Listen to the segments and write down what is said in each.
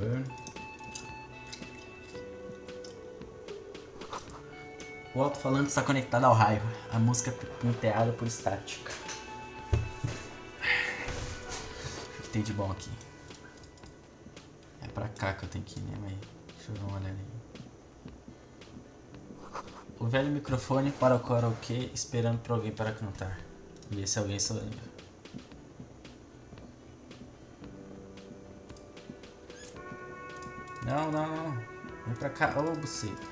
ver. O alto-falante está conectado ao raio. A música é punteada por estática. O que tem de bom aqui? É pra cá que eu tenho que ir, né, mas deixa eu dar uma olhada aí. O velho microfone para o karaokê esperando por alguém para cantar. E esse alguém sou eu. Não, não, não. Vem pra cá. Ô, buceta.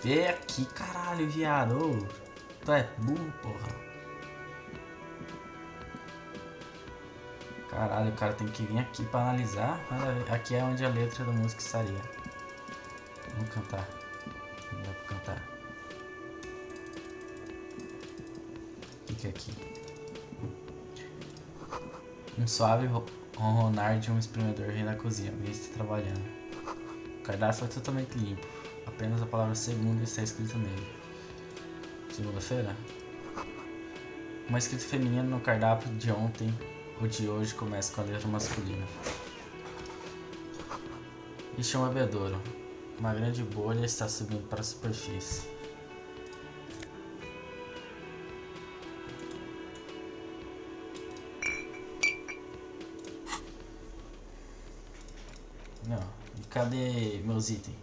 Vem aqui, caralho, viado. Ô, tu é burro, porra. Caralho, o cara tem que vir aqui pra analisar. Aqui é onde a letra da música estaria. Vamos cantar. Não dá pra cantar. O que é aqui? Um suave ronronar de um espremedor vem da cozinha. Alguém está trabalhando. O cardápio foi totalmente limpo. Apenas a palavra segunda está escrita nele. Segunda-feira? Uma escrita feminina no cardápio de ontem. O de hoje começa com a letra masculina. Este é um bebedouro. Uma grande bolha está subindo para a superfície. Não. E cadê meus itens?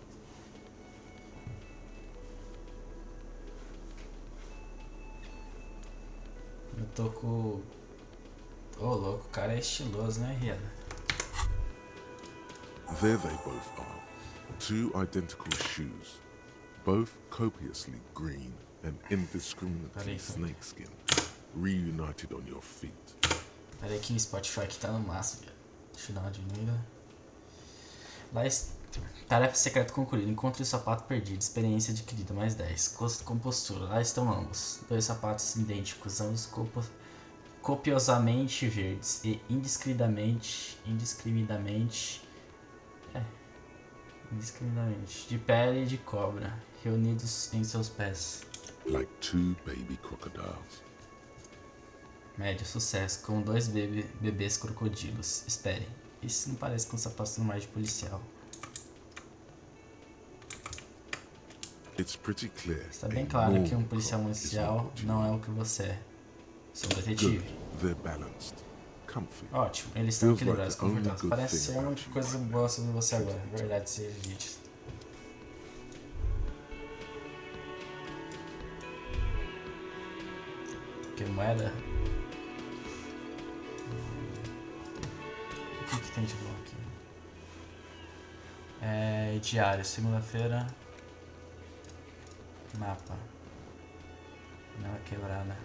Eu tô com... Ô, louco, o cara é estiloso, né, Riada? There they both are. Two identical shoes. Both copiously green and indiscriminately snakeskin. Reunited on your feet. Peraí que o Spotify aqui tá no máximo, viado. Deixa eu dar uma diminuída. Tarefa secreta concluída. Encontre o sapato perdido. Experiência adquirida. Mais 10. Compostura. Lá estão ambos. Dois sapatos idênticos. Ambos copiosamente verdes. E indiscriminadamente. De pele e de cobra. Reunidos em seus pés. Like two baby crocodiles. Médio sucesso. Com dois bebês crocodilos. Espere. Isso não parece com sapatos normais de policial. Está bem claro que um policial municipal não é o que você é. Sou um detetive. Ótimo, eles estão equilibrados, confortáveis. Parece ser uma coisa boa sobre você agora. Verdade, seja vídeo. Que moeda? O que tem de bom aqui? Diário, segunda-feira. Mapa. Nela quebrada.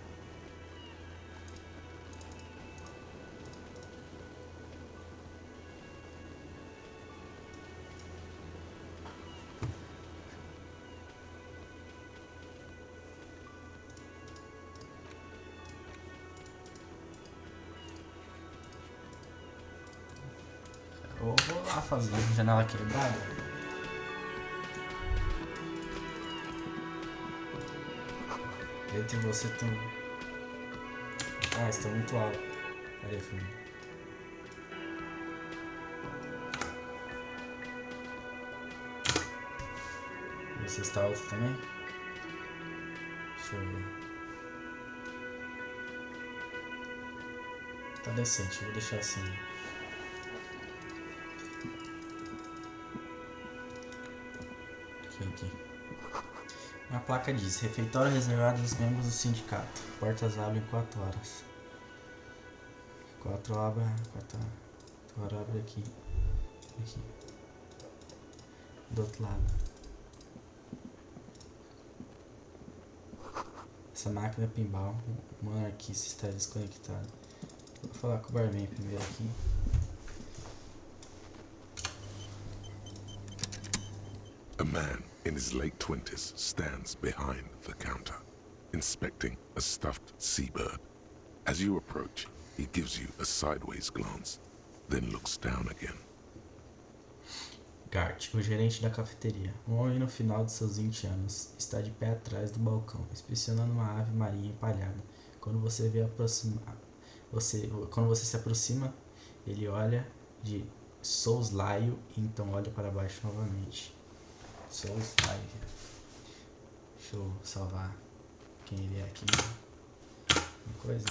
Eu vou lá fazer janela quebrada. Entre você tem... Ah, está muito alto. Peraí, filho. Você está alto também? Deixa eu ver. Tá decente, vou deixar assim. Aqui. A placa diz: refeitório reservado aos membros do sindicato. Portas abrem 4 horas. 4 horas abre aqui. Do outro lado. Essa máquina é pinball. O monarquista está desconectado. Vou falar com o barman primeiro aqui. A man in his late 20s stands behind the counter, inspecting a stuffed seabird. As you approach, he gives you a sideways glance, then looks down again. Gart, o gerente da cafeteria. Um homem no final de seus 20 anos está de pé atrás do balcão, inspecionando uma ave marinha empalhada. Quando você se aproxima, ele olha de Souslaio, então olha para baixo novamente. Souslaio. Deixa eu salvar quem ele é aqui. Uma coisa.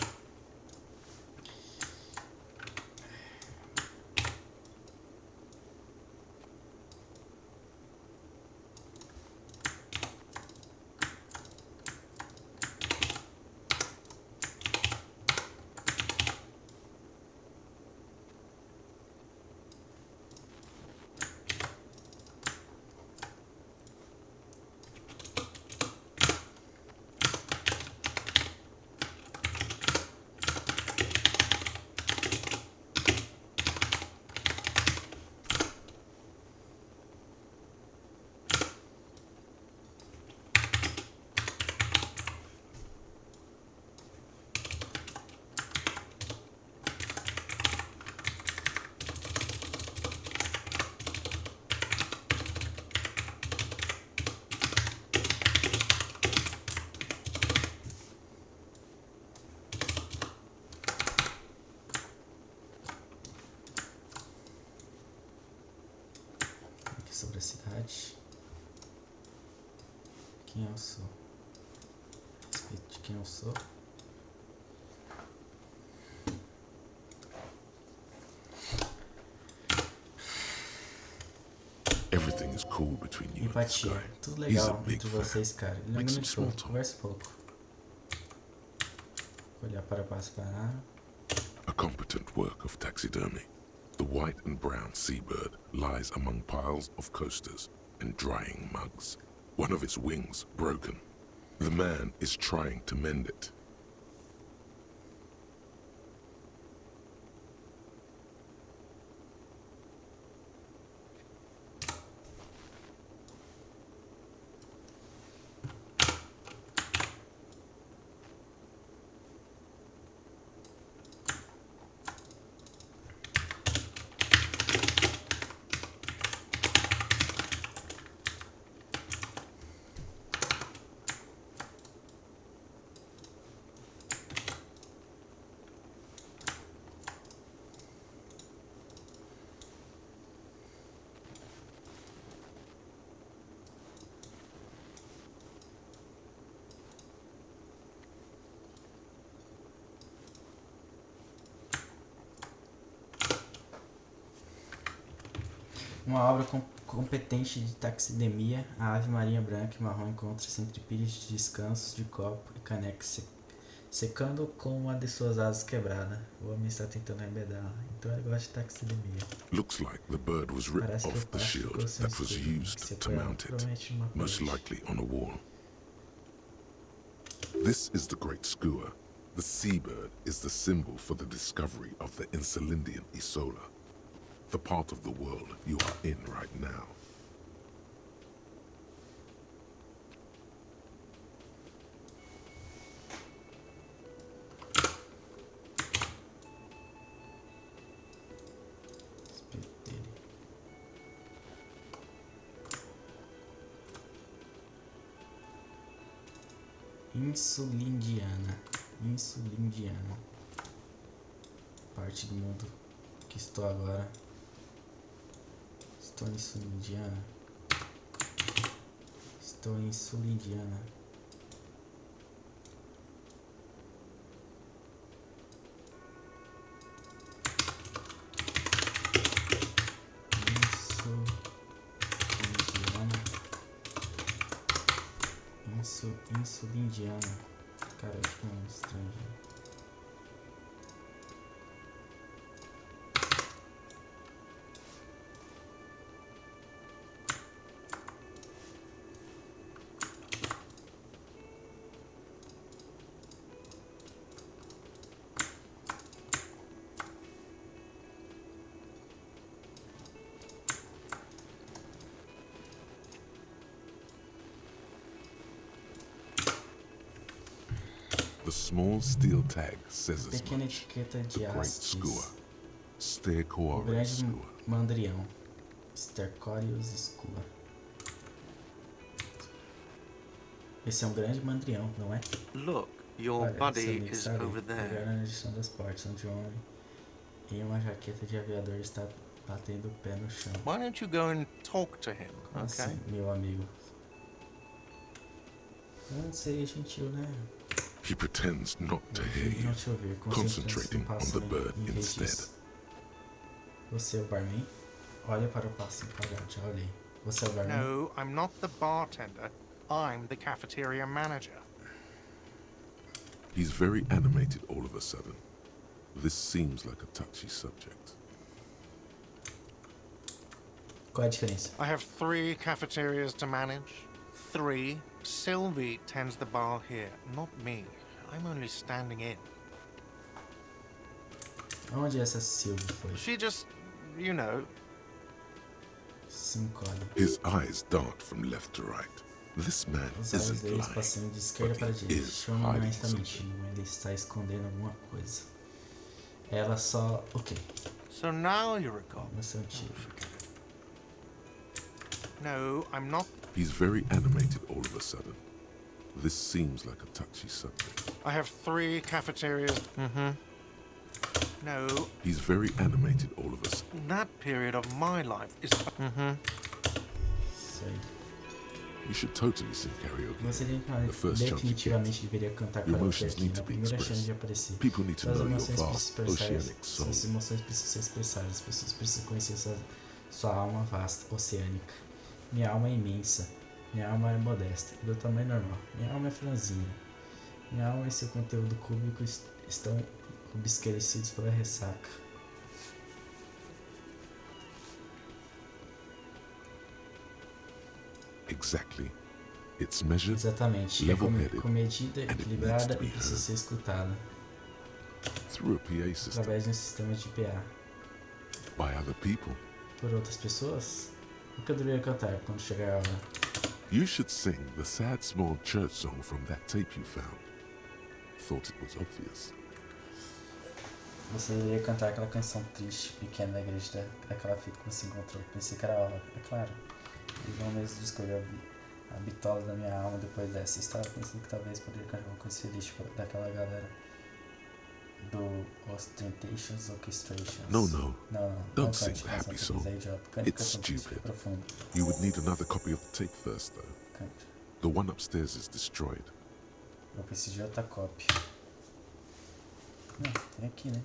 Sobre a cidade. Quem eu sou? A respeito de quem eu sou. Everything is cool between you and this Empatia. guy. Tudo He's a legal big entre fan. vocês, cara. Ele é Make some muito small pouco. talk. Conversa pouco. Olhar para baixo para A competent work of taxidermy. The white and brown seabird lies among piles of coasters and drying mugs. One of its wings broken. The man is trying to mend it. uma obra competente de taxidermia. A ave marinha branca e marrom encontra-se entre pilhas de descansos de copo e canecas secando com uma de suas asas quebrada. O homem está tentando arrebentá-la. Então ele gosta de taxidermia. Looks like the bird was ripped Parece que o off the plástico shield ficou sem that was escudo, que used se to apoiava mount it, provavelmente numa most parede. likely on a wall. This is the great skua. The seabird is the symbol for the discovery of the Insulindian Isola, the part of the world you are in right now. Espírito dele. Insulindiana. Parte do mundo que estou agora. Estou em Insulindiana. Insulindiana. Cara, que nome estranho. The small steel tag says as Pequena much. etiqueta The de great ASUS. skua. O Stercore grande skua. mandrião. Stercorius skua. Esse é um grande mandrião, não é? Look, your Olha, buddy seu amigo is está ali, over there. pegaram na edição das portas, onde o homem em uma jaqueta de aviador está batendo o pé no chão. Why don't you go and talk to him, okay? Assim, meu amigo. Não seria gentil, né? He pretends not to hear Não you, te ouvir, concentrating on the bird em vez instead. disso. Você é o barman? Olha para o passo empalhado, já olhei. Você é o barman? No, I'm not the bartender. I'm the cafeteria manager. He's very animated all of a sudden. This seems like a touchy subject. Qual é a diferença? I have 3 cafeterias to manage. 3. Sylvie tends the bar here, not me. I'm only standing in. Onde essa Sylvie foi? She just, you know. Se encolhe. His eyes dart from left to right. This man Os olhos isn't deles lying, passando de esquerda but para a he direita. is Chama não hiding está something. mentindo, ele está escondendo alguma coisa. Ela só... Ok. So now you recall. Você é um tiro. No, I'm not. He's very animated all of a sudden. This seems like a touchy subject. I have 3 cafeterias. No, He's very animated all of a sudden. that period of my life is. Sei. You should totally sing karaoke. Você The first chance you definitivamente get. deveria cantar Your karaokê emotions aqui, need na to be primeira chance de expressed. aparecer. People need to Suas know your emoções vast precisam ser expressadas. oceanic soul. Suas emoções precisam ser expressadas. As pessoas precisam conhecer sua alma vasta, oceânica. Minha alma é imensa. Minha alma é modesta, do tamanho normal. Minha alma é franzina. Minha alma e seu conteúdo cúbico estão obscurecidos pela ressaca. Exactly. It's measured, Exatamente. É level-headed, comedida, and it equilibrada needs to be e precisa ser escutada through a PA system através de um sistema de PA. by other people. Por outras pessoas? O que eu deveria cantar quando chegar a hora? You should sing the sad small church song from that tape you found. Thought it was obvious. Você deveria cantar aquela canção triste, pequena da igreja daquela fita que você encontrou. Pensei que era hora, é claro. Eles vão mesmo descobrir a bitola da minha alma depois dessa. Eu estava pensando que talvez poderia cantar alguma coisa feliz tipo, daquela galera do Ostentations Orchestrations. No, no. Não, Don't cante sing canção happy feliz, song. é idiota. Cante It's canção triste, stupid. profunda. You would need another copy of the tape first, though. Cante. The one upstairs is destroyed. Eu preciso de outra cópia. Não, tem aqui, né?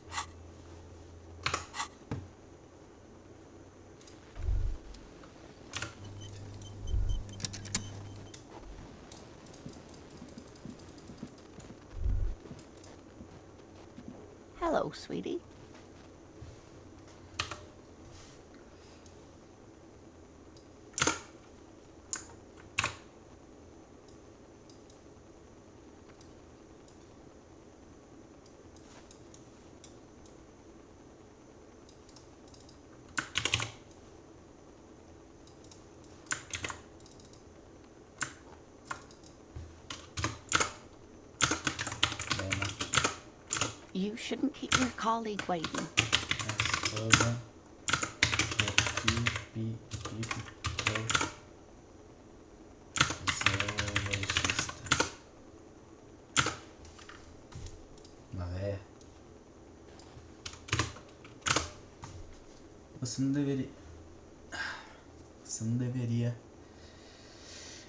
Hello, sweetie. You shouldn't keep your colleague waiting. Esposa zoologista. Não é? Você não deveria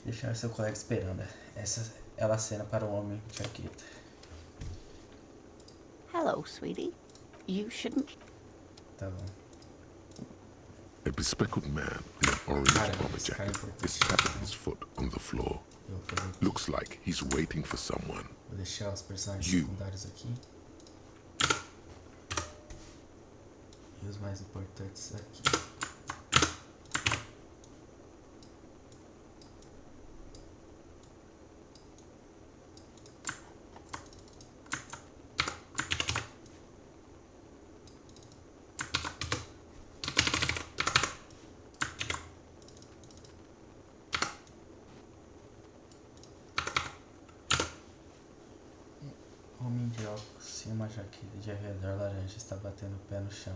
deixar seu colega esperando. Essa é a cena para o homem de jaqueta. Hello, sweetie. You shouldn't. Tá bom. A bespectacled man in an orange Cara, bomber esse cara é jacket importante. is tapping his foot on the floor. Eu vou fazer aqui. Looks like he's waiting for someone. Vou deixar os personagens You. secundários aqui. E os mais importantes aqui. Homem de óculos e uma jaqueta de arredor laranja está batendo o pé no chão.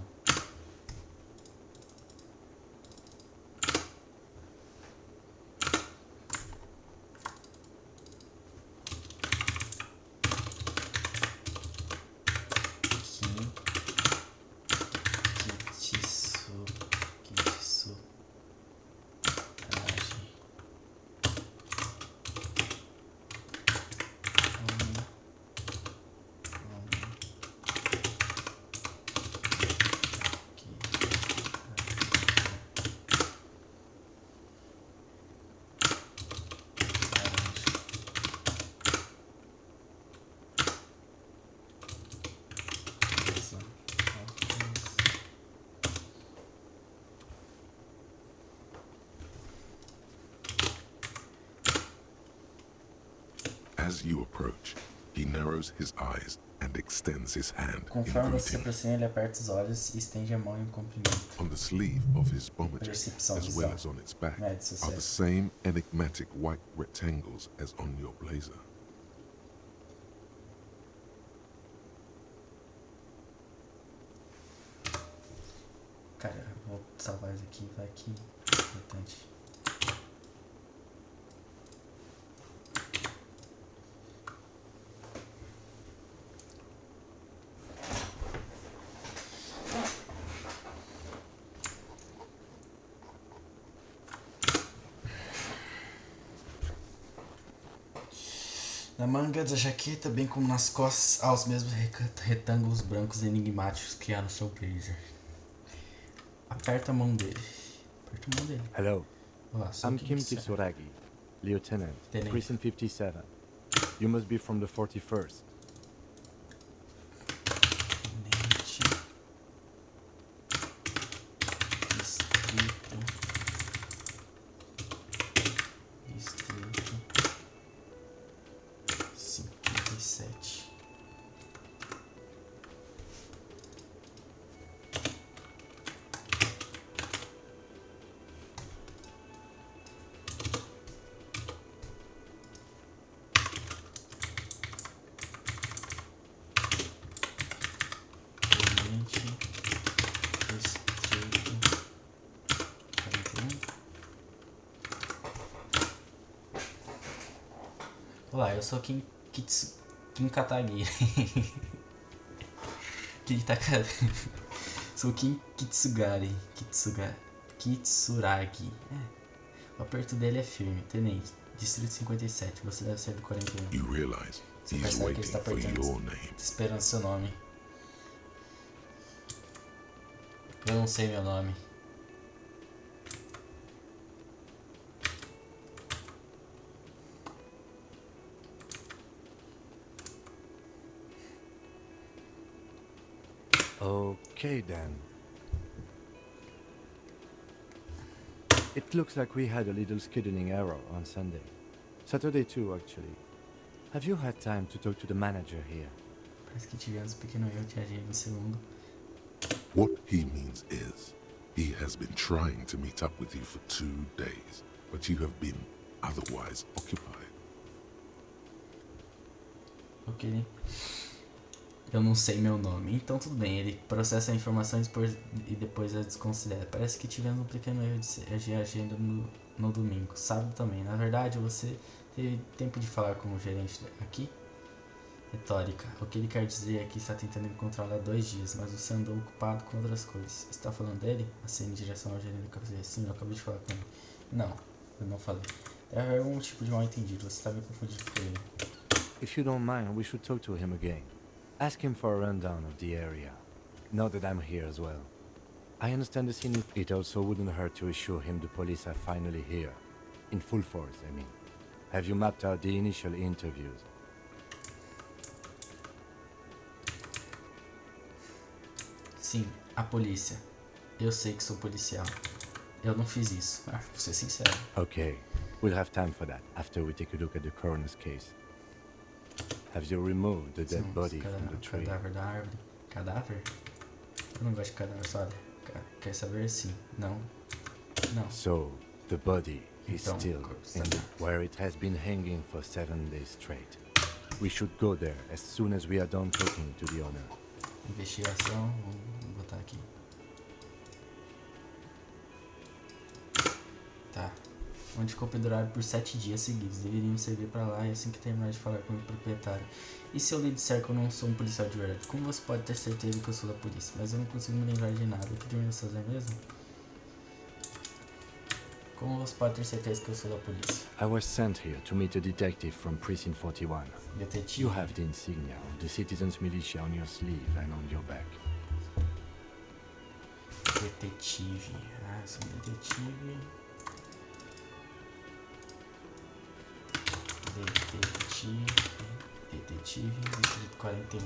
Kitsuragi. As you approach, he narrows his eyes and extends his hand in Conforme você se greeting. aproxima, ele aperta os olhos e estende a mão em cumprimento. On the sleeve of his bomber jacket, Percepção, as well visão. as on its back, Mede are the sucesso. same enigmatic white rectangles as on your blazer. Cara, eu vou salvar isso aqui, vai aqui. Importante. Na manga da jaqueta, bem como nas costas, há os mesmos retângulos brancos enigmáticos que há no seu blazer. Aperta a mão dele. Aperta a mão dele. Hello, Olá, sou I'm Kim Kim Kitsuragi. Kitsuragi, Lieutenant, Tenente. Precinct 57. You must be from the 41st. Tenente. Distrito. Distrito. 57. Tenente. Distrito. 41. Olá, eu sou Kim Katagi. Sou Kim Kitsuragi. O aperto dele é firme. Tenente, Distrito 57. Você deve ser do 41. You realize Você he's percebe que ele waiting está for apertando, your name. esperando seu nome. Eu não sei meu nome. Okay then. It looks like we had a little scheduling error on Sunday. Saturday too, actually. Have you had time to talk to the manager here? Parece que tivemos um pequeno erro de agir no segundo. What he means is, he has been trying to meet up with you for 2 days, but you have been otherwise occupied. Ok. Eu não sei meu nome. Então tudo bem, ele processa a informação e depois a desconsidera. Parece que tivemos um pequeno erro de agenda no domingo. Sábado também. Na verdade, você teve tempo de falar com o gerente aqui? Retórica. O que ele quer dizer é que está tentando encontrá-lo há 2 dias, mas você andou ocupado com outras coisas. Você está falando dele? Acende em direção ao gerente do café. Sim, eu acabei de falar com ele. Não, eu não falei. Deve haver algum tipo de mal entendido. Você está me confundindo com ele. If you don't mind, we should talk to him again. Ask him for a rundown of the area. Now that I'm here as well. I understand the scene. It also wouldn't hurt to assure him the police are finally here. In full force, I mean. Have you mapped out the initial interviews? Sim, a polícia. Eu sei que sou policial. Eu não fiz isso. Vou ser sincero. Okay, we'll have time for that after we take a look at the coroner's case. Have you removed the dead body from the tree? Cadáver da árvore. Cadáver? Eu não gosto de cadáver, sabe? Quer saber? Sim. Não. Não. So, the body is Então, still in the, where it has been hanging for 7 days straight. We should go there as soon as we are done talking to the owner. Investigação. Vou botar aqui. Tá. Onde ficou pendurado por 7 dias seguidos. Deveriam servir pra lá e assim que terminar de falar com o proprietário. E se eu lhe disser que eu não sou um policial de verdade? Como você pode ter certeza que eu sou da polícia? Mas eu não consigo me lembrar de nada. O que devemos fazer mesmo? Como você pode ter certeza que eu sou da polícia? I was sent here to meet a detective from Precinct 41. Detetive. You have the insignia of the citizens' militia on your sleeve and on your back. Detetive. Ah, eu sou um detetive. Detetive, Distrito 41.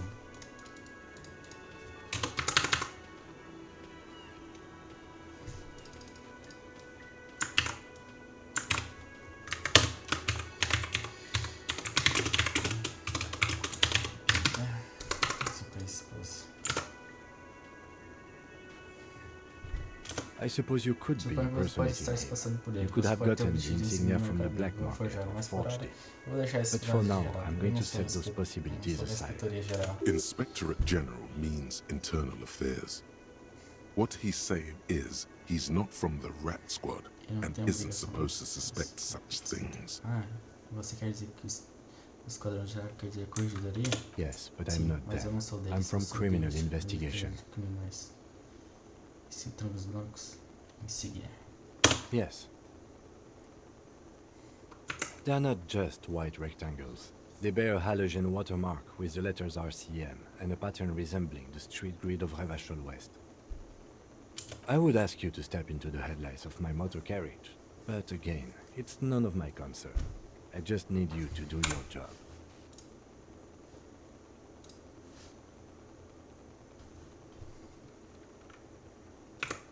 I suppose you could be Suponho que você pode estar impersonating se him. passando por ele. You could Você have pode ter gotten the obtido insignia no from the mercado black livre ou market forjado or mais forged parado. it. Eu vou deixar isso But pra for gente now, geral. I'm Eu going não to sou set those inspe- possibilities não sou da aside. inspetoria geral. Inspectorate General means internal affairs. What he's saying is he's not from the rat squad Eu não and tenho isn't obrigação. supposed to suspect such things. Ah, você quer dizer que o esquadrão geral quer dizer corregedoria? Yes, but I'm Sim, not mas that. eu não sou deles. I'm from eu sou criminal deles, investigation. Criminais. Esse trancos blancos. Insígnia. Yes. They're not just white rectangles. They bear a halogen watermark with the letters RCM and a pattern resembling the street grid of Revachol West. I would ask you to step into the headlights of my motor carriage, but again, it's none of my concern. I just need you to do your job.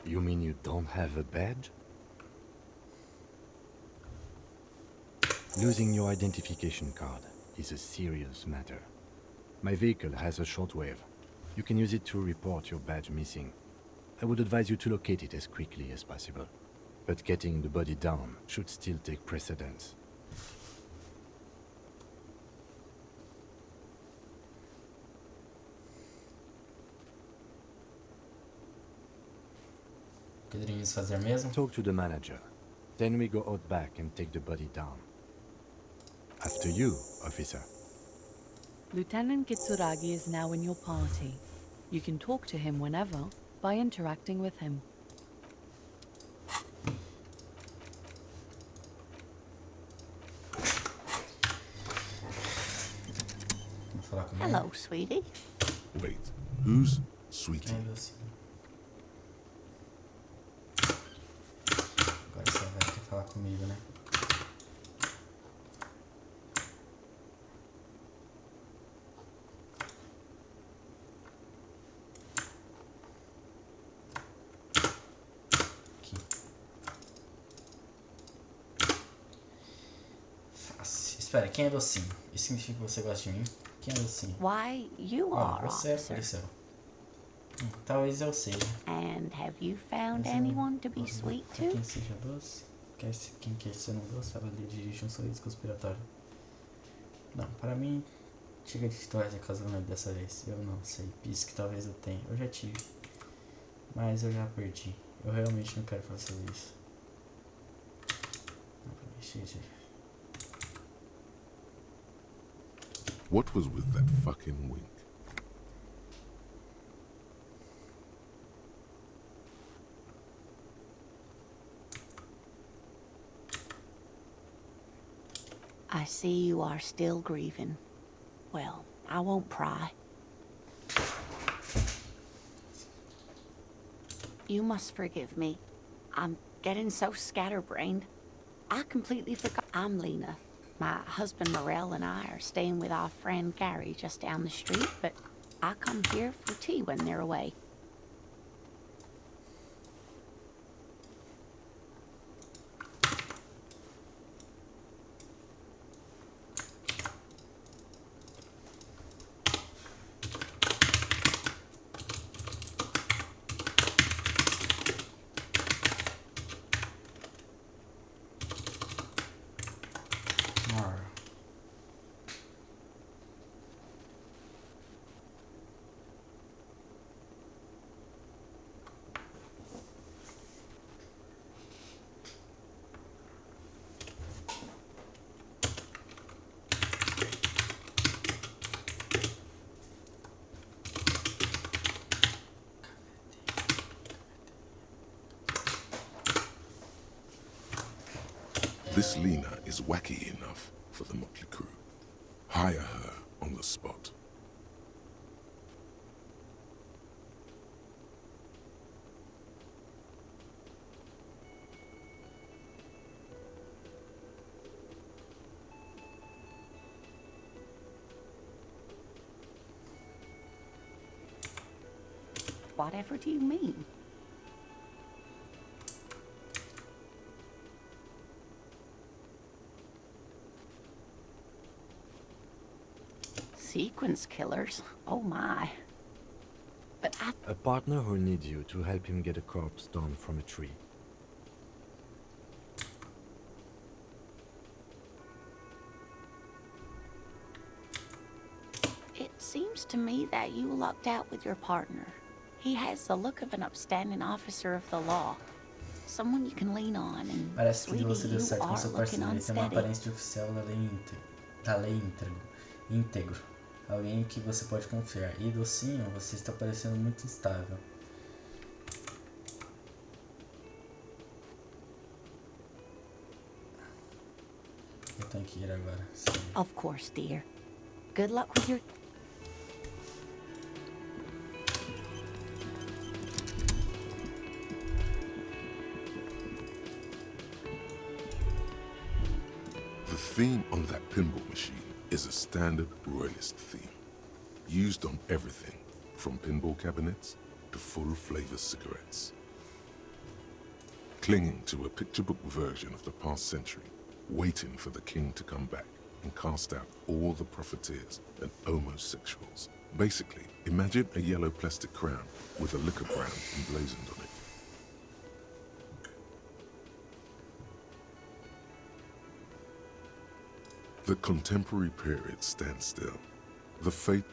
You mean you don't have a badge? Losing your identification card is a serious matter. My vehicle has a shortwave. You can use it to report your badge missing. I would advise you to locate it as quickly as possible. But getting the body down should still take precedence. O que deveríamos fazer mesmo? Talk to the manager. Then we go out back and take the body down. After you, officer. Lieutenant Kitsuragi is now in your party. You can talk to him whenever by interacting with him. Vou falar com ele. Hello, sweetie. Wait, who's Sweetie? Quem é você? Agora você vai ter que falar comigo, né? Aqui. Fácil. Espera, quem é docinho? Isso significa que você gosta de mim? Quem é docinho? Why, you Ah, are, você officer. apareceu. Talvez eu seja. And have you found Mas eu- anyone to be sweet Pra to? quem seja doce, quem quer ser um doce, ela lhe dirige um sorriso conspiratório. Não, para mim, chega de história de casamento dessa vez. Eu não sei, isso que talvez eu tenha. Eu já tive, mas eu já perdi. Eu realmente não quero fazer isso. Não, pra mim, chega de... What was with that fucking wink? I see you are still grieving. Well, I won't pry. You must forgive me. I'm getting so scatterbrained. I completely forgot. I'm Lena. My husband Morel and I are staying with our friend Gary just down the street, but I come here for tea when they're away. Mara. This Lena is wacky enough for the motley crew. Hire her on the spot. Whatever do you mean? Sequence killers? Oh my. But A partner who needs you to help him get a corpse down from a tree. it seems to me that you lucked out with your partner. He has the look of an upstanding officer of the law. Someone you can lean on, and Parece que sweetie, você deu you certo com are seu looking parceiro. Ele tem uma unsteady. aparência de oficial da lei íntegro. Alguém em que você pode confiar. E docinho, você está parecendo muito instável. Eu tenho que ir agora. Sim. Of course, dear. Good luck with your... The theme on that pinball machine is a standard royalist theme, used on everything from pinball cabinets to full-flavor cigarettes. Clinging to a picture book version of the past century, waiting for the king to come back and cast out all the profiteers and homosexuals. Basically, imagine a yellow plastic crown with a liquor brand emblazoned on it. The contemporary period stands still. The fate...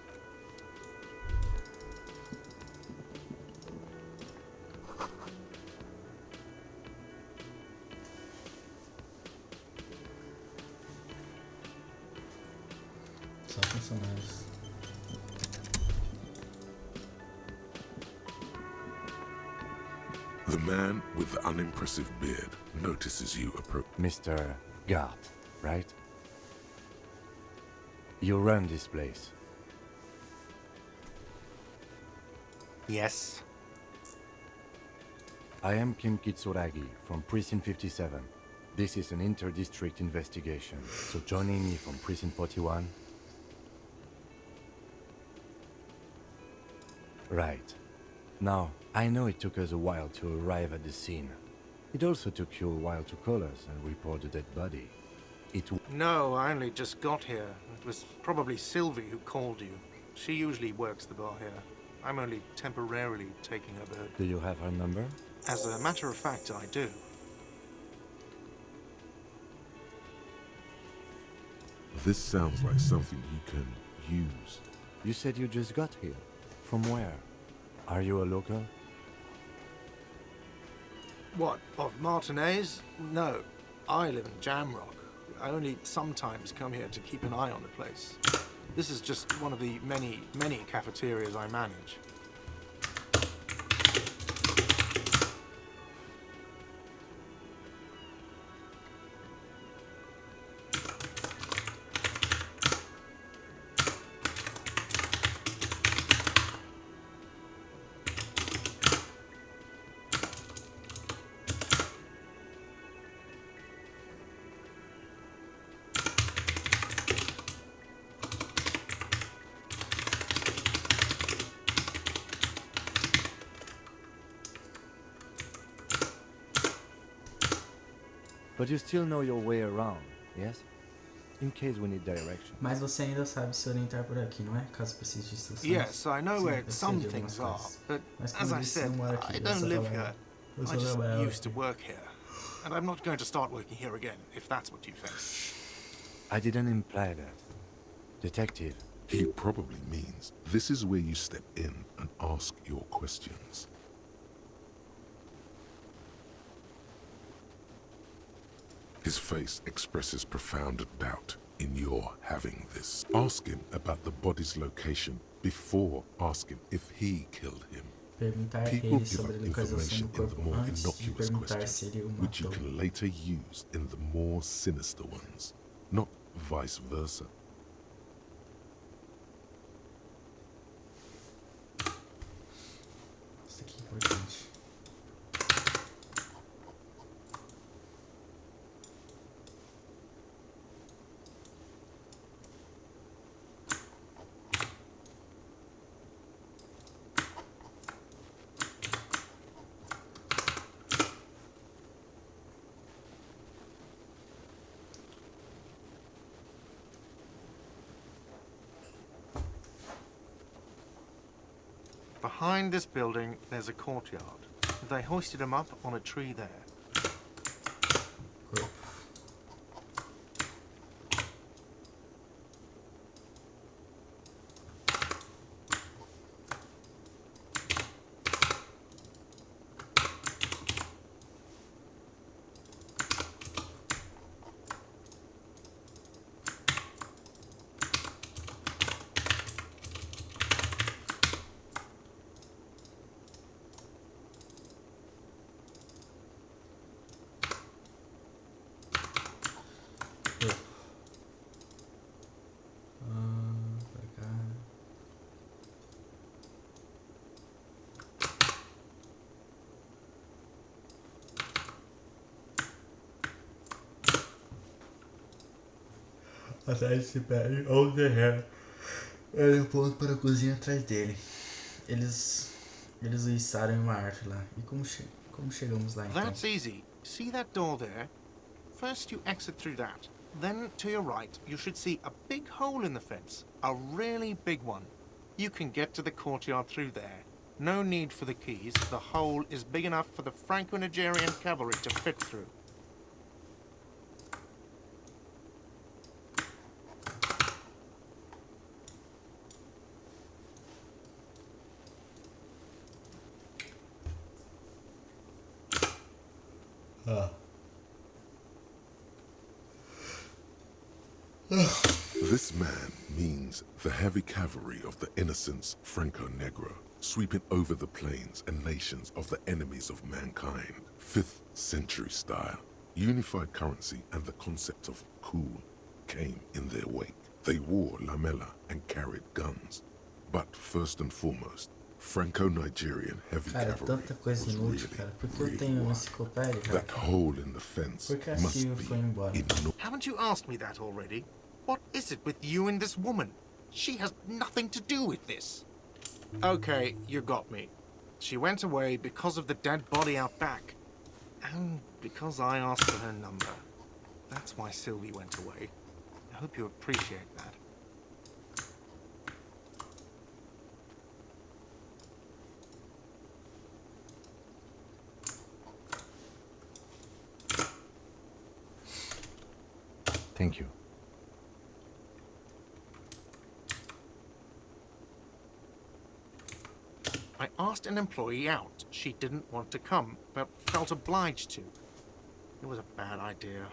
Só funcionários. The man with the unimpressive beard notices you approach. Mr. Gart, right? You run this place. Yes. I am Kim Kitsuragi from Precinct 57. This is an inter-district investigation, so joining me from Precinct 41... Right. Now, I know it took us a while to arrive at the scene. It also took you a while to call us and report the dead body. No, I only just got here. It was probably Sylvie who called you. She usually works the bar here. I'm only temporarily taking her bird. Do you have her number? As a matter of fact, I do. This sounds like something you can use. You said you just got here. From where? Are you a local? What, of Martinez? No, I live in Jamrock. I only sometimes come here to keep an eye on the place. This is just one of the many, many cafeterias I manage. But you still know your way around, yes? In case we need direction. Mas você ainda sabe se orientar por aqui, não é? Caso precise de instruções. Yes, I know Sim, where eu sei some de algumas things are, coisas. but Mas as como I eu disse, said, não moro aqui, I eu don't só live trabalho. here. Eu I só just trabalho used to aqui. work here, and I'm not going to start working here again, if that's what you think. I didn't imply that. Detective. He probably means this is where you step in and ask your questions. His face expresses profound doubt in your having this. Ask him about the body's location before asking if he killed him. Perguntar a People ele give sobre up a localização information do in the corpo more antes de innocuous perguntar se questions, ele o which you matou. can later use in the more sinister ones, not vice versa. Isso aqui é importante. Behind this building, there's a courtyard. They hoisted him up on a tree there. Corpo. Pra cá. Atrás desse pé ou terreno. Ele aponta para a cozinha atrás dele. Eles içaram em uma árvore lá. E como chegamos lá então? That's easy. See that door there? First you exit through that. Then to your right, you should see a big hole in the fence. A really big one. You can get to the courtyard through there. No need for the keys. The hole is big enough for the Franco-Nigerian cavalry to fit through. Ah. This man means the heavy cavalry of the innocents Franco-Negro, sweeping over the plains and nations of the enemies of mankind. 5th century style. Unified currency and the concept of cool came in their wake. They wore lamella and carried guns. But first and foremost, Franco-Nigerian heavy Cara, cavalry tanta coisa was inútil, cara. Por que eu tenho uma enciclopédia, cara? That hole in the fence Por que a must Silvia be foi embora? enormous. Haven't you asked me that already? What is it with you and this woman? She has nothing to do with this. Okay, you got me. She went away because of the dead body out back. And because I asked for her number. That's why Sylvie went away. I hope you appreciate that. Thank you. I asked an employee out. She didn't want to come, but felt obliged to. It was a bad idea.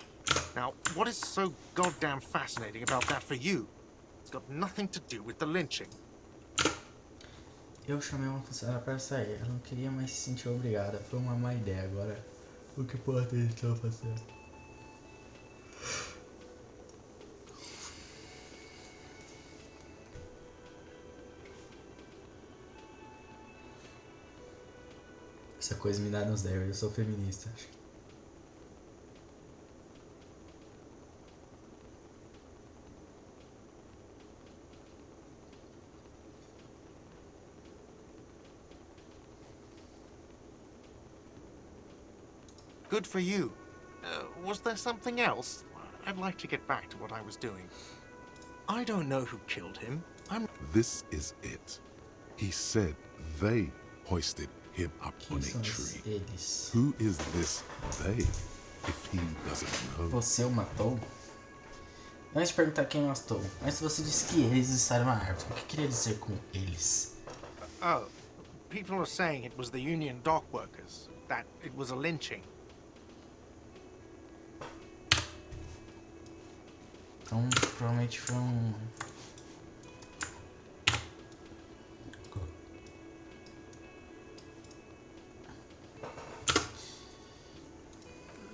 Now, what is so goddamn fascinating about that for you? It's got nothing to do with the lynching. Eu chamei uma funcionária para sair. Ela não queria mais se sentir obrigada. Foi uma má ideia. Agora, o que pode estar fazendo? Essa coisa me dá nos nervos. Eu sou feminista. Good for you. Was there something else? I'd like to get back to what I was doing. I don't know who killed him. This is it. He said they hoisted him up Quem on são a tree. eles? Who is this they, if he doesn't know? Você o matou? Antes de perguntar quem o matou, antes você disse que eles estavam na árvore. O que queria dizer com eles? Oh, people are saying it was the union dock workers. That it was a lynching. Então, provavelmente foi um...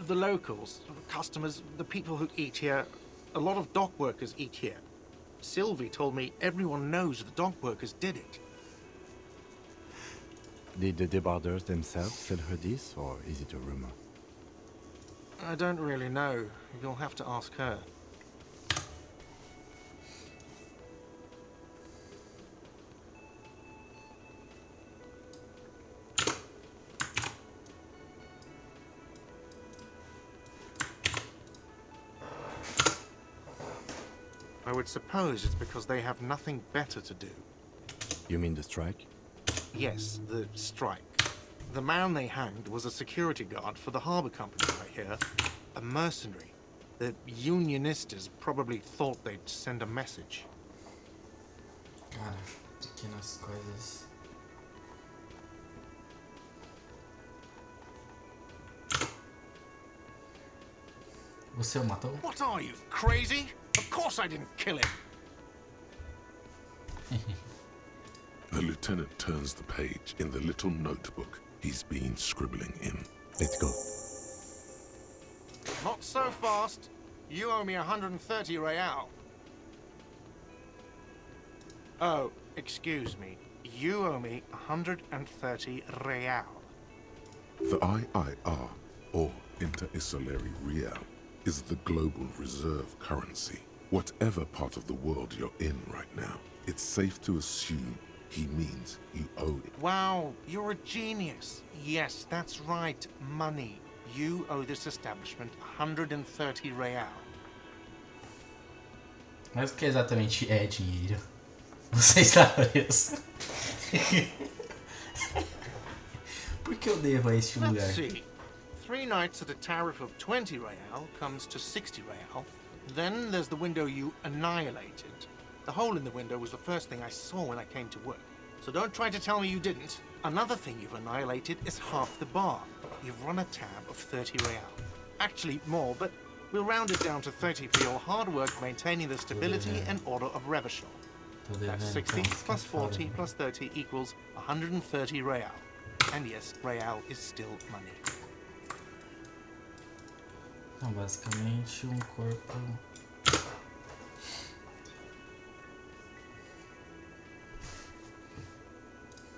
The locals, customers, the people who eat here, a lot of dock workers eat here. Sylvie told me everyone knows the dock workers did it. Did the debarders themselves tell her this, or is it a rumor? I don't really know. You'll have to ask her. I would suppose it's because they have nothing better to do. You mean the strike? Yes, the strike. The man they hanged was a security guard for the harbor company, I hear. A mercenary. The unionistas probably thought they'd send a message. Cara, pequenas coisas. Você o matou? What are you, crazy? Of course I didn't kill him. The lieutenant turns the page in the little notebook he's been scribbling in. Let's go. Not so fast. You owe me 130 real. Oh, excuse me. You owe me 130 real. The IIR, or Inter-Isolary Real, is the global reserve currency. Whatever part of the world you're in right now, it's safe to assume he means you owe it. Wow, you're a genius. Yes, that's right. Money. You owe this establishment 130 real. Mas o que exatamente é dinheiro? Você está preso. Por que eu devo a este lugar? Let's see. 3 nights at a tariff of 20 real comes to 60 real. Then there's the window you annihilated. The hole in the window was the first thing I saw when I came to work. So don't try to tell me you didn't. Another thing you've annihilated is half the bar. You've run a tab of 30 real. Actually, more, but we'll round it down to 30 for your hard work maintaining the stability and order of Revachol. That's 60 plus 40 plus 30 equals 130 real. And yes, real is still money. Então, basicamente, corpo...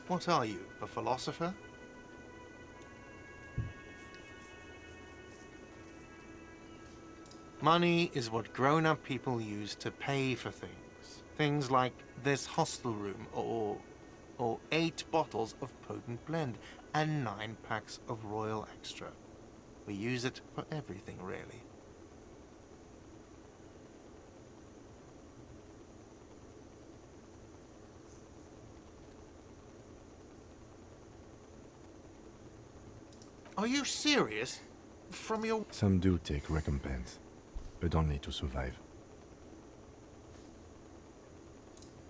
What are you, a philosopher? Money is what grown-up people use to pay for things. Things like this hostel room, or 8 bottles of potent blend, and 9 packs of Royal Extra. We use it for everything, really. Are you serious? From your... Some do take recompense, but only to survive.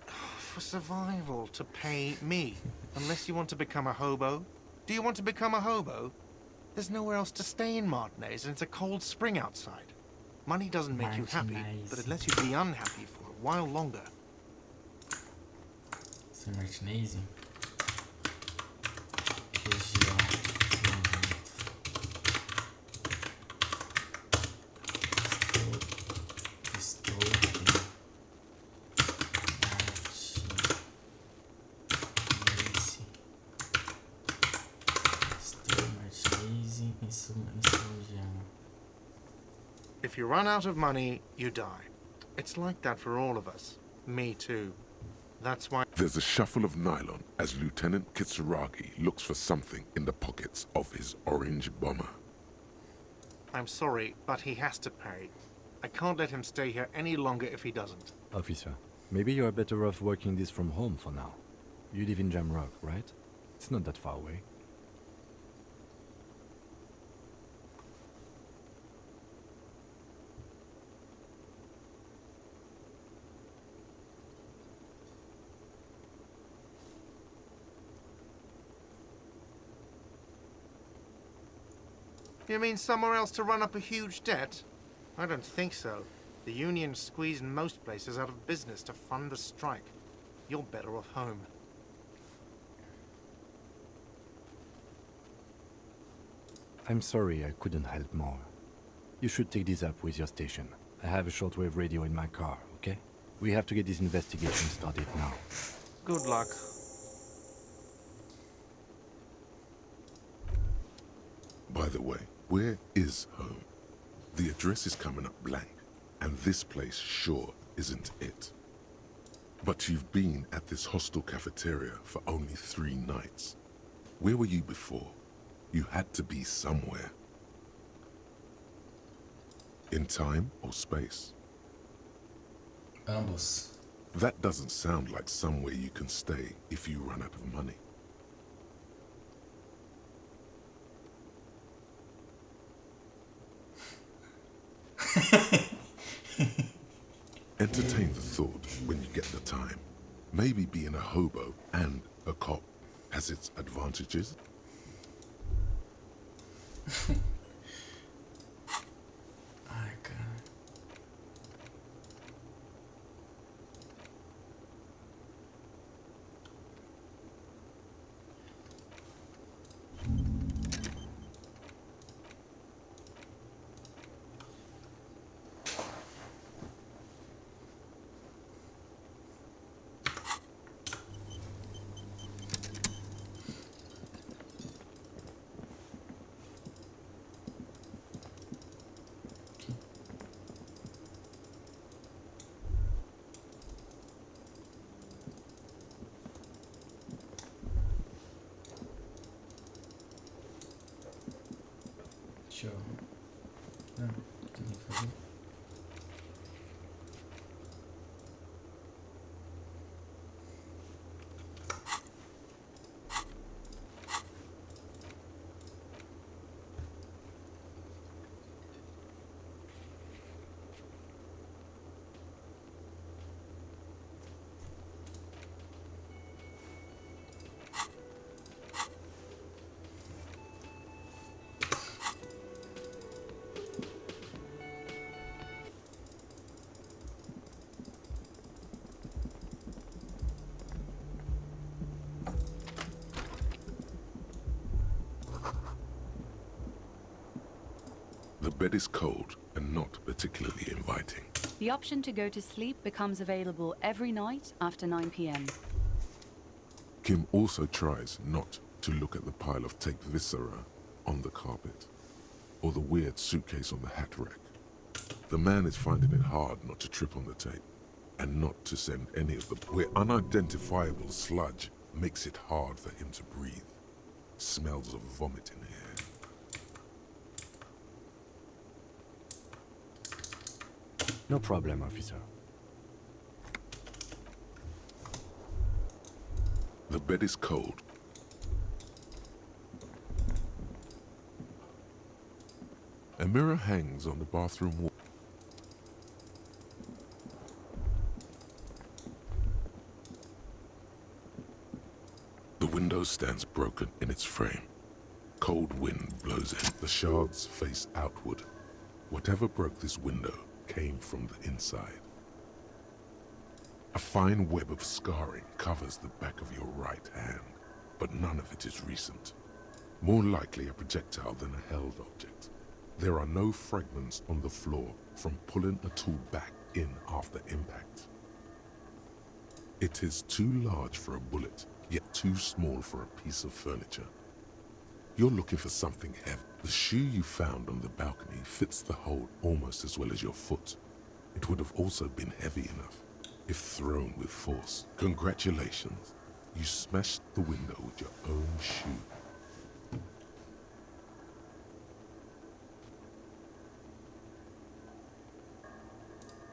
For survival, to pay me. Unless you want to become a hobo. Do you want to become a hobo? There's nowhere else to stay in Martinez, and it's a cold spring outside. Money doesn't make you happy, but it lets you be unhappy for a while longer. Sem Martinez. Região. Estou If you run out of money, you die. It's like that for all of us. Me too. That's why... There's a shuffle of nylon as Lieutenant Kitsuragi looks for something in the pockets of his orange bomber. I'm sorry, but he has to pay. I can't let him stay here any longer if he doesn't. Officer, maybe you are better off working this from home for now. You live in Jamrock, right? It's not that far away. You mean somewhere else to run up a huge debt? I don't think so. The union squeezed most places out of business to fund the strike. You're better off home. I'm sorry I couldn't help more. You should take this up with your station. I have a shortwave radio in my car, okay? We have to get this investigation started now. Good luck. By the way, where is home? The address is coming up blank, and this place sure isn't it. But you've been at this hostel cafeteria for only 3 nights. Where were you before? You had to be somewhere. In time or space? Ambos. That doesn't sound like somewhere you can stay if you run out of money. Entertain the thought when you get the time. Maybe being a hobo and a cop has its advantages. Ai, cara. Deixa eu... Não, o que tem que fazer? The bed is cold and not particularly inviting. The option to go to sleep becomes available every night after 9 p.m. Kim also tries not to look at the pile of tape viscera on the carpet, or the weird suitcase on the hat rack. The man is finding it hard not to trip on the tape, and not to send any of the where unidentifiable sludge makes it hard for him to breathe. Smells of vomit in here. No problem, officer. The bed is cold. A mirror hangs on the bathroom wall. The window stands broken in its frame. Cold wind blows in. The shards face outward. Whatever broke this window came from the inside. A fine web of scarring covers the back of your right hand, but none of it is recent. More likely a projectile than a held object. There are no fragments on the floor from pulling a tool back in after impact. It is too large for a bullet, yet too small for a piece of furniture. You're looking for something heavy. The shoe you found on the balcony fits the hole almost as well as your foot. It would have also been heavy enough if thrown with force. Congratulations, you smashed the window with your own shoe.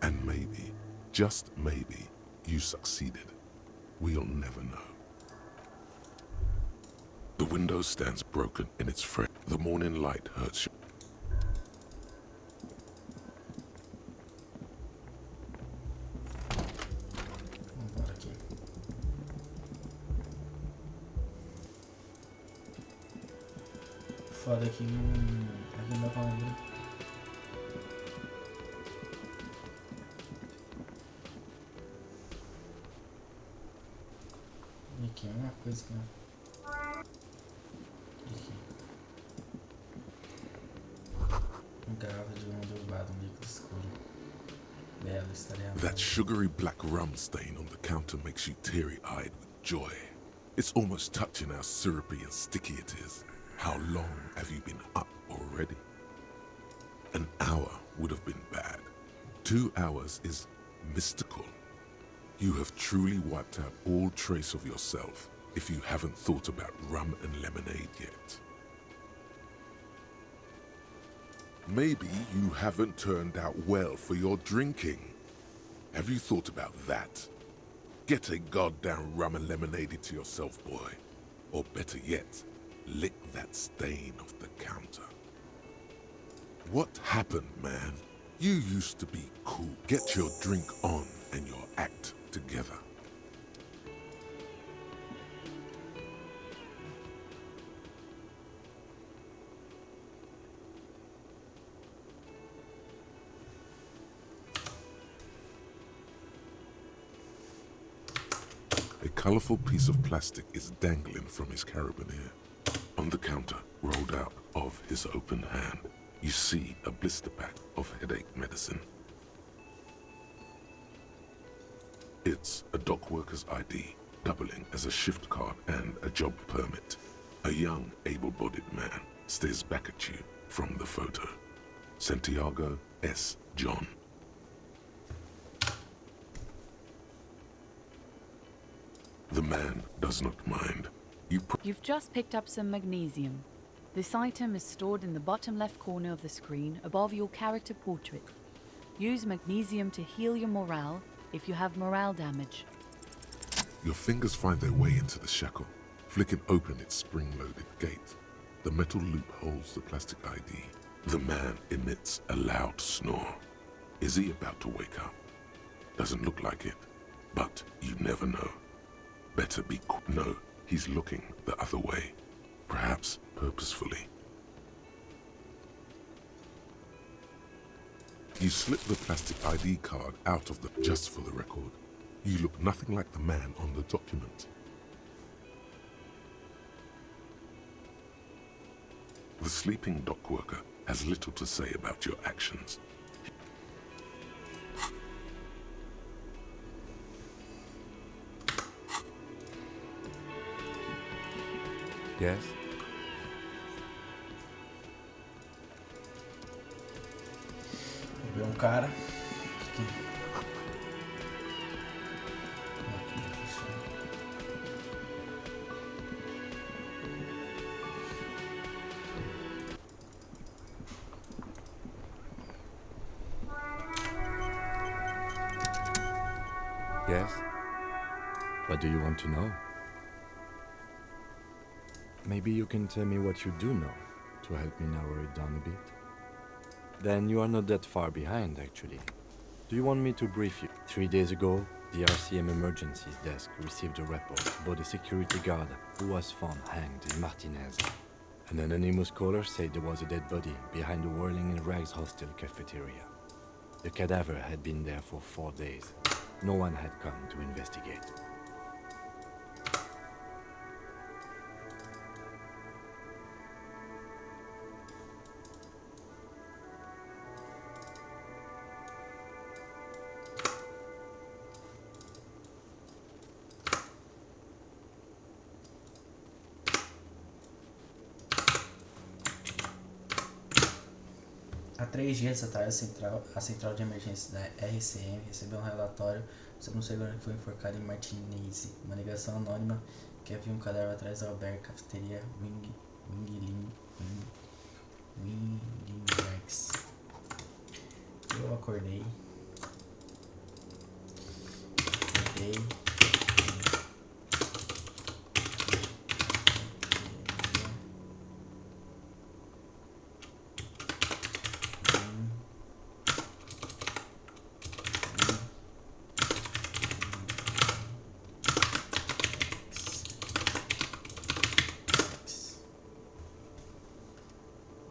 And maybe, just maybe, you succeeded. We'll never know. The window stands broken in its frame. The morning light hurts you. Vamos embora aqui. Foda que aqui não dá pra abrir. E aqui é uma coisa que não. Garrafa de rum derrubada, líquido escuro. Bela, estaria. That sugary black rum stain on the counter makes you teary-eyed with joy. It's almost touching how syrupy and sticky it is. How long have you been up already? An hour would have been bad. 2 hours is mystical. You have truly wiped out all trace of yourself if you haven't thought about rum and lemonade yet. Maybe you haven't turned out well for your drinking. Have you thought about that? Get a goddamn rum and lemonade to yourself, boy. Or better yet, lick that stain off the counter. What happened, man? You used to be cool. Get your drink on and your act together. A colorful piece of plastic is dangling from his carabiner. On the counter, rolled out of his open hand, you see a blister pack of headache medicine. It's a dock worker's ID, doubling as a shift card and a job permit. A young, able-bodied man stares back at you from the photo. Santiago S. John. The man does not mind. You've just picked up some magnesium. This item is stored in the bottom left corner of the screen above your character portrait. Use magnesium to heal your morale if you have morale damage. Your fingers find their way into the shackle, flicking open its spring-loaded gate. The metal loop holds the plastic ID. The man emits a loud snore. Is he about to wake up? Doesn't look like it, but you never know. Better be quick. No, he's looking the other way, perhaps purposefully. You slip the plastic ID card out of the... Just for the record, you look nothing like the man on the document. The sleeping dock worker has little to say about your actions. Yes? Vou ver cara. Yes? What do you want to know? Maybe you can tell me what you do know to help me narrow it down a bit. Then you are not that far behind, actually. Do you want me to brief you? 3 days ago, the RCM Emergencies Desk received a report about a security guard who was found hanged in Martinez. An anonymous caller said there was a dead body behind the Whirling in Rags hostel cafeteria. The cadaver had been there for 4 days. No one had come to investigate. Há 3 dias atrás, a central de emergência da RCM recebeu um relatório sobre um segurança que foi enforcado em Martinez. Uma ligação anônima que havia um cadáver atrás da albergue cafeteria Winglex. Eu acordei.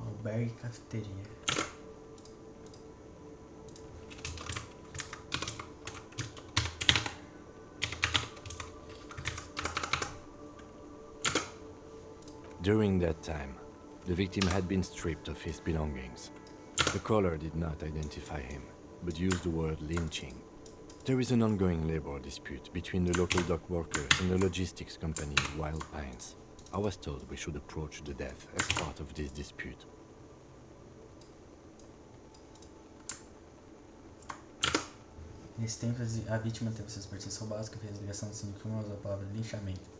Albergue cafeteria. During that time, the victim had been stripped of his belongings. The caller did not identify him, but used the word lynching. There is an ongoing labor dispute between the local dock workers and the logistics company Wild Pines. I was told we should approach the death as part of this dispute. Nesse tempo, a vítima teve seus pertences roubados, que fez ligação sendo que uma usou a palavra linchamento.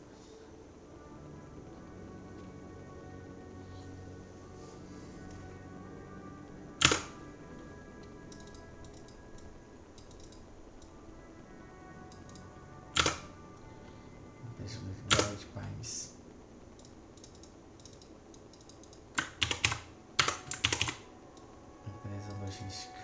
Wild Pines. Empresa logística.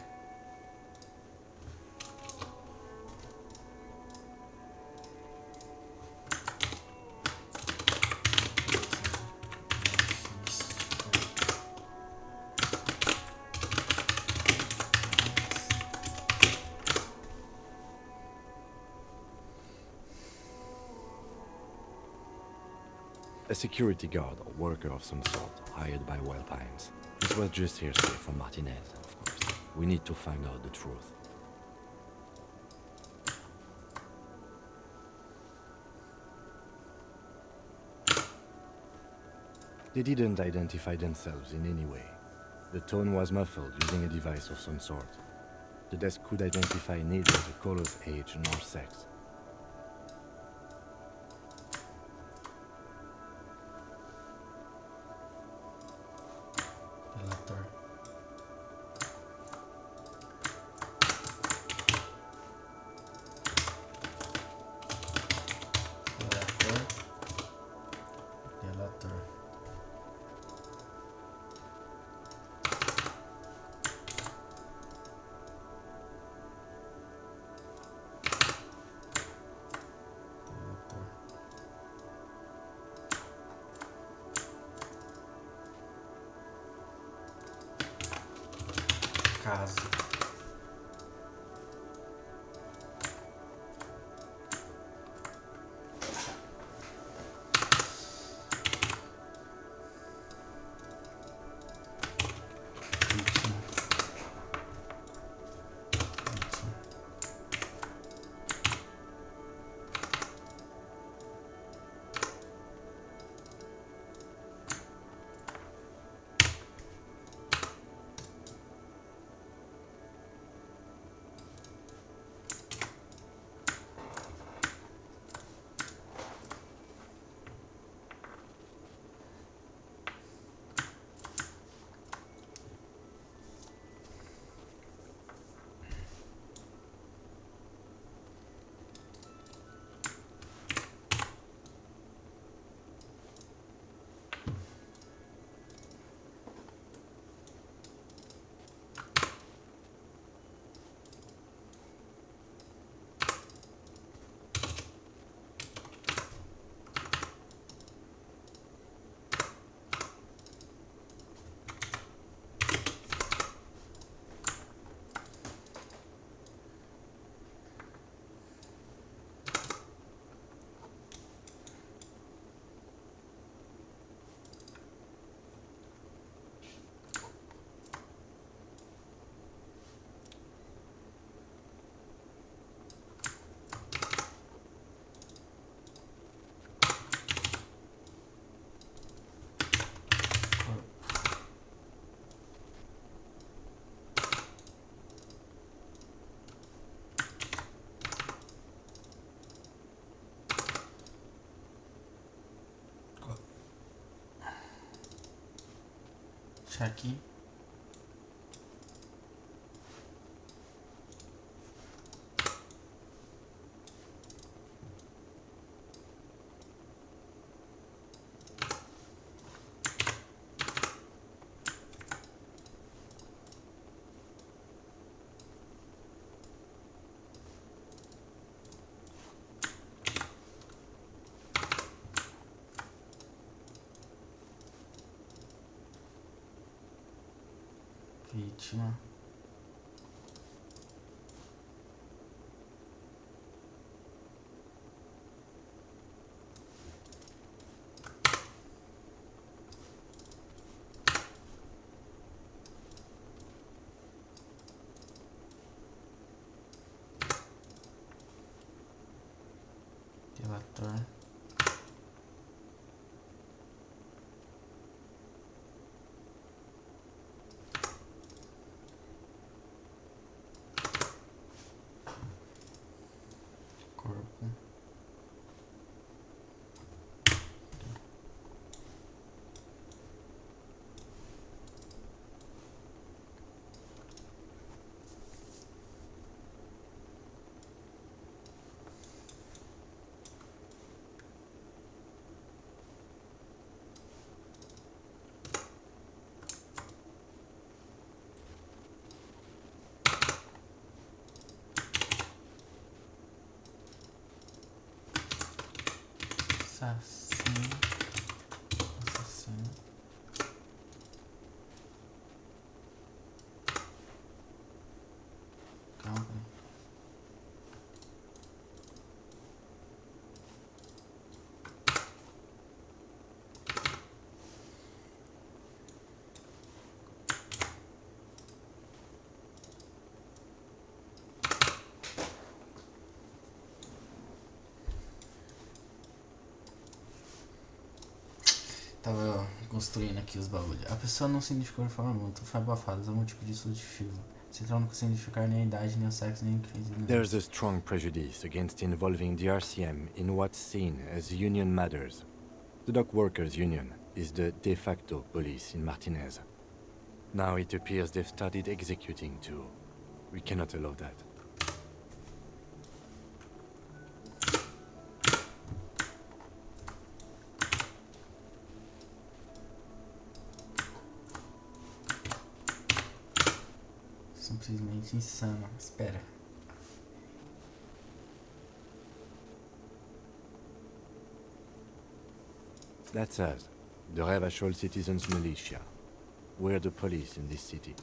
A security guard or worker of some sort, hired by Wellpines. This was just hearsay from Martinez, of course. We need to find out the truth. They didn't identify themselves in any way. The tone was muffled using a device of some sort. The desk could identify neither the caller's age nor sex. Relator. Relator. Casa. Aqui. Vítima. Relator. Corpo. Assassino. Assassino. Calma aí. Tava construindo aqui os bagulhos. A pessoa não se identificou de forma alguma, tudo foi abafado, usou um tipo de substitutivo. Central não consegue identificar nem a idade, nem o sexo, nem o crise. There's a strong prejudice against involving the RCM in what's seen as union matters. The dock workers union is the de facto police in Martinez. Now it appears they've started executing too. We cannot allow that. Simplesmente insano. Espera. That's us, the Revachol Citizens Militia. We're the police in this city.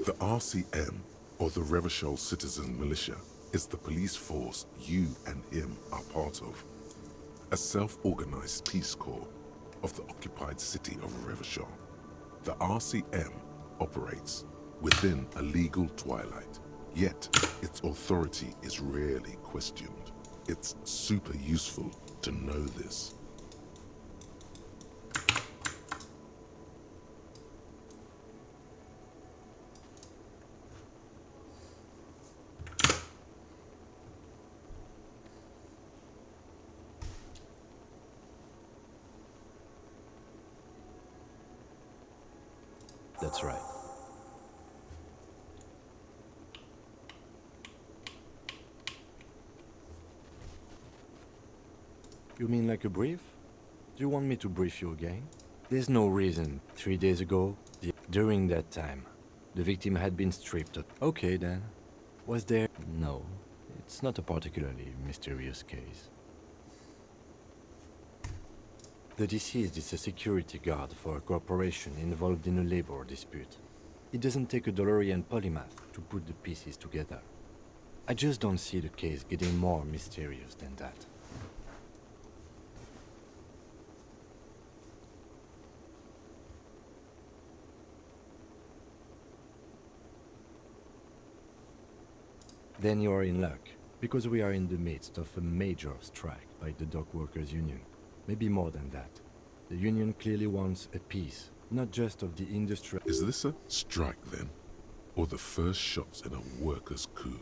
The RCM, or the Revachol Citizen Militia, is the police force you and him are part of. A self-organized peace corps of the occupied city of Revachol. The RCM operates within a legal twilight, yet its authority is rarely questioned. It's super useful to know this. That's right. You mean like a brief? Do you want me to brief you again? There's no reason. 3 days ago, during that time, the victim had been stripped of... Okay then. Was there... No. It's not a particularly mysterious case. The deceased is a security guard for a corporation involved in a labor dispute. It doesn't take a DeLorean polymath to put the pieces together. I just don't see the case getting more mysterious than that. Then you are in luck, because we are in the midst of a major strike by the dock workers union. Maybe more than that. The union clearly wants a peace, not just of the industry. Is this a strike then? Or the first shots in a workers' coup?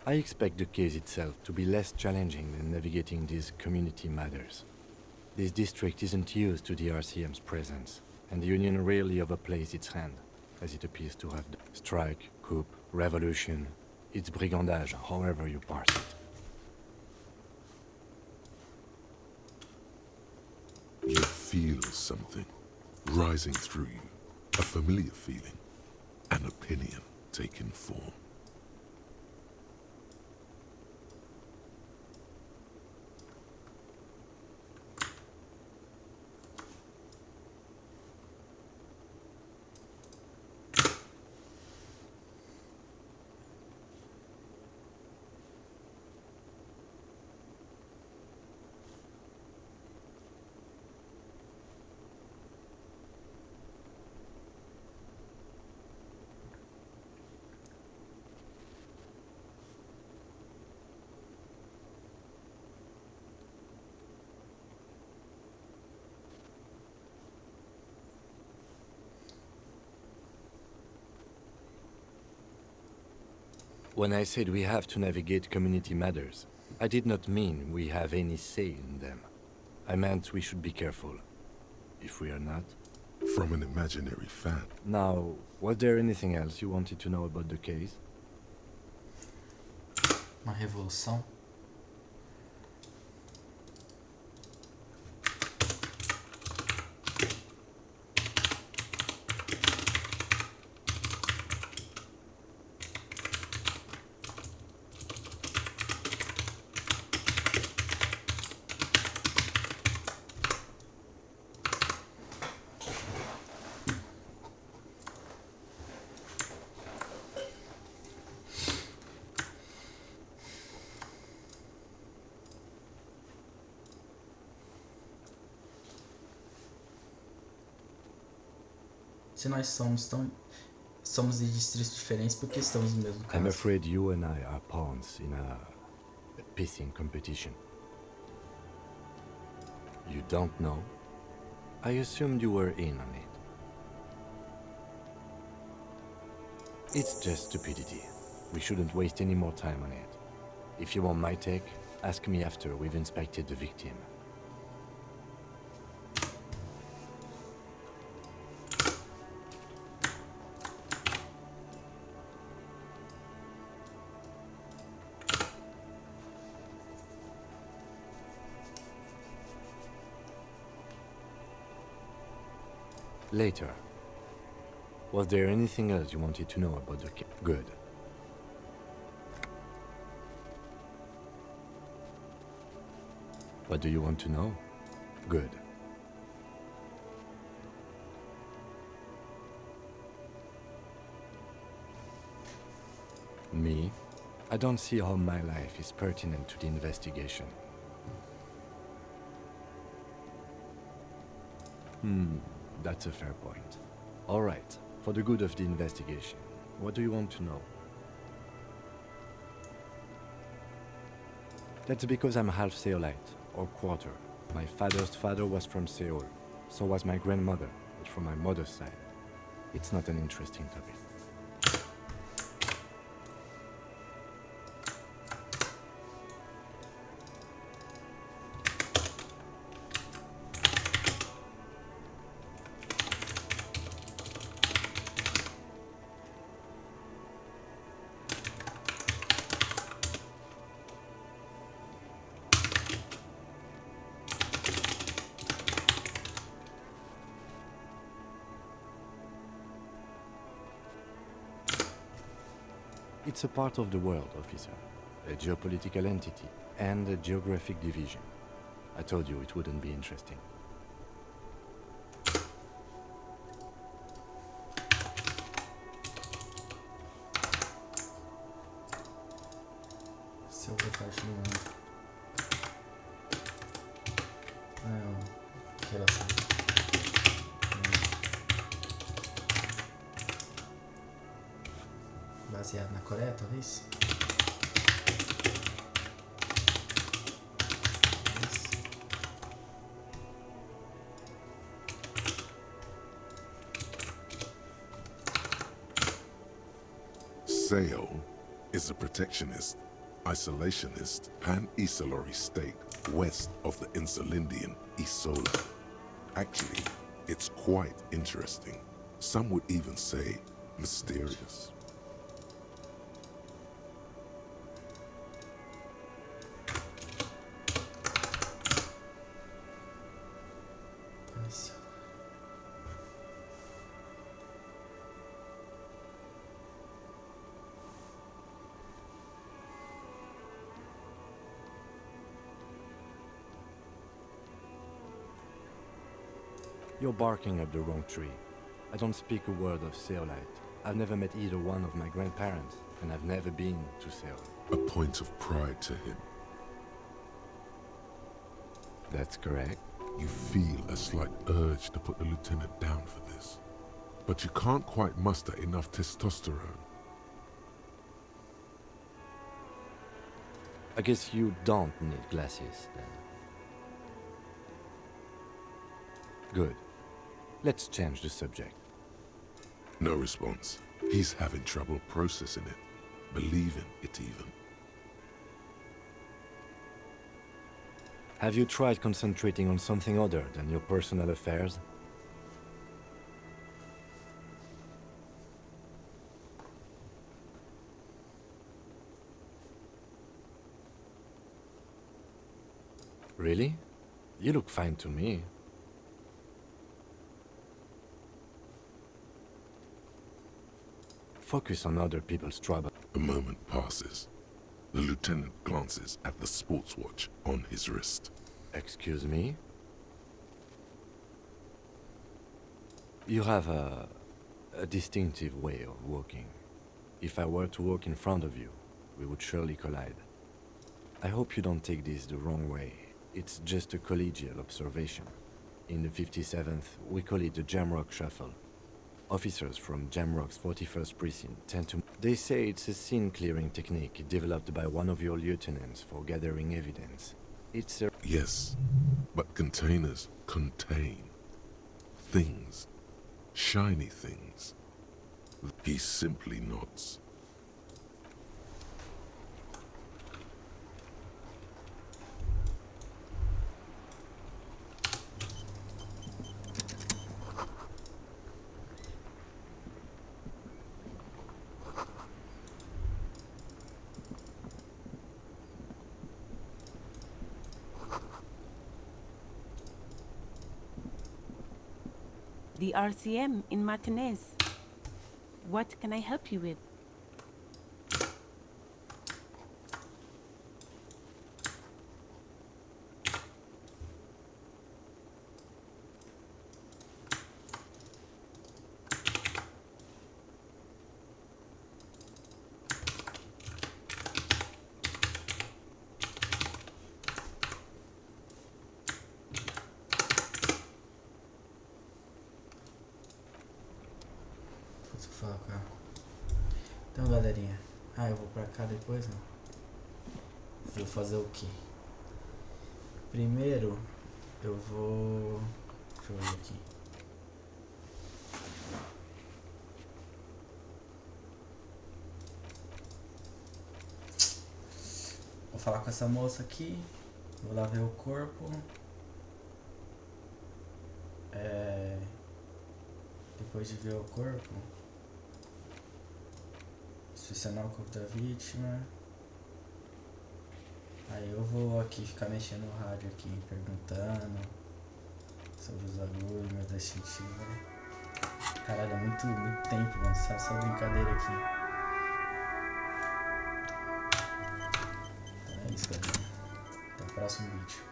I expect the case itself to be less challenging than navigating these community matters. This district isn't used to the RCM's presence, and the union rarely overplays its hand, as it appears to have done. Strike, coup, revolution, it's brigandage, however you parse it. You feel something rising through you, a familiar feeling, an opinion taking form. When I said we have to navigate community matters, I did not mean we have any say in them. I meant we should be careful. If we are not, from an imaginary fan. Now, was there anything else you wanted to know about the case? Uma revolução. Se nós somos de distritos diferentes, porque estamos no mesmo caso? I'm afraid you and I are pawns in a pissing competition. You don't know? I assumed you were in on it. It's just stupidity. We shouldn't waste any more time on it. If you want my take, ask me after we've inspected the victim. Later. Was there anything else you wanted to know about the case? Good. What do you want to know? Good. Me? I don't see how my life is pertinent to the investigation. That's a fair point. All right, for the good of the investigation, what do you want to know? That's because I'm half Seolite, or quarter. My father's father was from Seoul, so was my grandmother, but from my mother's side. It's not an interesting topic. It's a part of the world, officer. A geopolitical entity and a geographic division. I told you it wouldn't be interesting. Se eu botar isso no... que relação? Baseado na Coreia, talvez? Seoul is a protectionist, isolationist, pan-Isolari state west of the Insulindian Isola. Actually, it's quite interesting. Some would even say mysterious. You're barking up the wrong tree. I don't speak a word of Seolite. I've never met either one of my grandparents, and I've never been to Seoul. A point of pride to him. That's correct. You feel a slight urge to put the lieutenant down for this, but you can't quite muster enough testosterone. I guess you don't need glasses, then. Good. Let's change the subject. No response. He's having trouble processing it, believing it even. Have you tried concentrating on something other than your personal affairs? Really? You look fine to me. Focus on other people's trouble. A moment passes. The lieutenant glances at the sports watch on his wrist. Excuse me? You have a distinctive way of walking. If I were to walk in front of you, we would surely collide. I hope you don't take this the wrong way. It's just a collegial observation. In the 57th, we call it the Jamrock Shuffle. Officers from Jamrock's 41st Precinct tend to... They say it's a scene-clearing technique developed by one of your lieutenants for gathering evidence. It's a... Yes, but containers contain things. Shiny things. He simply nods. The RCM in Martinez. What can I help you with? Falar com ela. Então, galerinha. Eu vou pra cá depois, não? Vou fazer o quê? Primeiro, eu vou... Deixa eu ver aqui. Vou falar com essa moça aqui. Vou lá ver o corpo. Depois de ver o corpo, inspecionar o corpo da vítima. Aí eu vou aqui ficar mexendo no rádio aqui, perguntando sobre os bagulhos, meus distintivos. Caralho, é muito tempo, mano. Só brincadeira aqui. Então é isso, galera. Até o próximo vídeo.